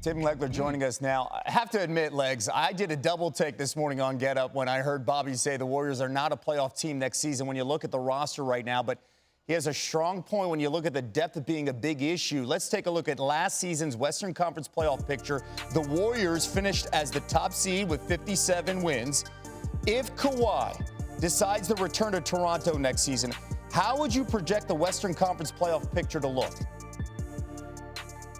Tim Legler joining us now. I have to admit, Legs, I did a double take this morning on Get Up when I heard Bobby say the Warriors are not a playoff team next season when you look at the roster right now. But he has a strong point when you look at the depth of being a big issue. Let's take a look at last season's Western Conference playoff picture. The Warriors finished as the top seed with 57 wins. If Kawhi decides to return to Toronto next season, how would you project the Western Conference playoff picture to look?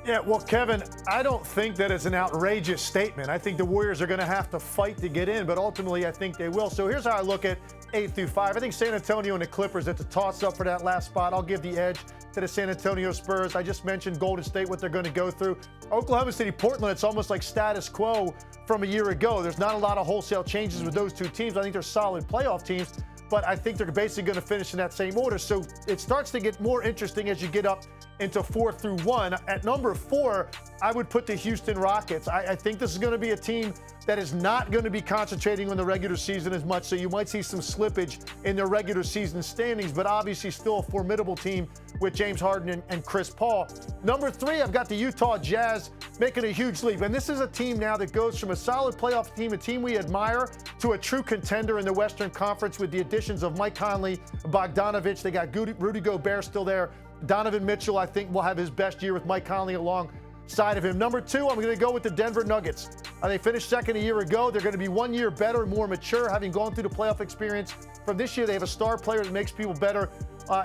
Yeah, well, Kevin, I don't think that it's an outrageous statement. I think the Warriors are going to have to fight to get in, but ultimately I think they will. So here's how I look at 8 through 5. I think San Antonio and the Clippers, it's a toss-up for that last spot. I'll give the edge to the San Antonio Spurs. I just mentioned Golden State, what they're going to go through. Oklahoma City, Portland, it's almost like status quo from a year ago. There's not a lot of wholesale changes with those two teams. I think they're solid playoff teams, but I think they're basically going to finish in that same order. So it starts to get more interesting as you get up into 4 through 1. At number 4, I would put the Houston Rockets. I think this is going to be a team that is not going to be concentrating on the regular season as much, so you might see some slippage in their regular season standings, but obviously still a formidable team with James Harden and Chris Paul. Number 3, I've got the Utah Jazz making a huge leap, and this is a team now that goes from a solid playoff team, a team we admire, to a true contender in the Western Conference with the additions of Mike Conley, Bogdanovich. They got Rudy Gobert still there. Donovan Mitchell, I think, will have his best year with Mike Conley alongside of him. Number 2, I'm going to go with the Denver Nuggets. They finished second a year ago. They're going to be 1 year better, more mature, having gone through the playoff experience from this year. They have a star player that makes people better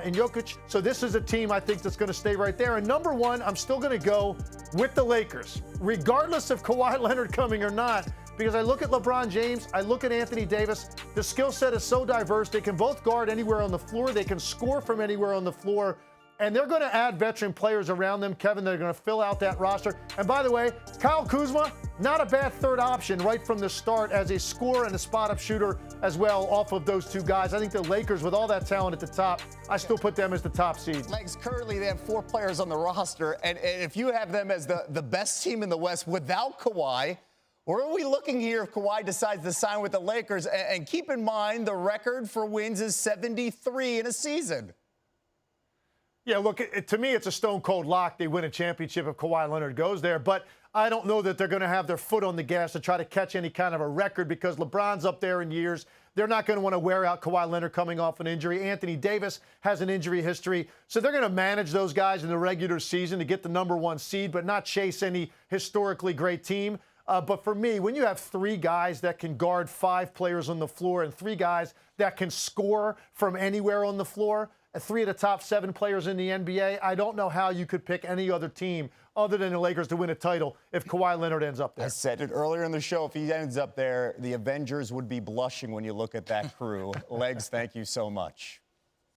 in Jokic. So this is a team I think that's going to stay right there. And number 1, I'm still going to go with the Lakers, regardless of Kawhi Leonard coming or not, because I look at LeBron James, I look at Anthony Davis. The skill set is so diverse. They can both guard anywhere on the floor. They can score from anywhere on the floor. And they're going to add veteran players around them, Kevin. They're going to fill out that roster. And by the way, Kyle Kuzma, not a bad third option right from the start as a scorer and a spot-up shooter as well off of those two guys. I think the Lakers, with all that talent at the top, I still put them as the top seed. Legs, currently they have 4 players on the roster. And if you have them as the best team in the West without Kawhi, where are we looking here if Kawhi decides to sign with the Lakers? And keep in mind, the record for wins is 73 in a season. Yeah, look, to me, it's a stone-cold lock. They win a championship if Kawhi Leonard goes there. But I don't know that they're going to have their foot on the gas to try to catch any kind of a record because LeBron's up there in years. They're not going to want to wear out Kawhi Leonard coming off an injury. Anthony Davis has an injury history. So they're going to manage those guys in the regular season to get the number 1 seed, but not chase any historically great team. But for me, when you have 3 guys that can guard 5 players on the floor and 3 guys that can score from anywhere on the floor, 3 of the top 7 players in the NBA, I don't know how you could pick any other team other than the Lakers to win a title if Kawhi Leonard ends up there. I said it earlier in the show. If he ends up there, the Avengers would be blushing when you look at that crew. Legs, thank you so much.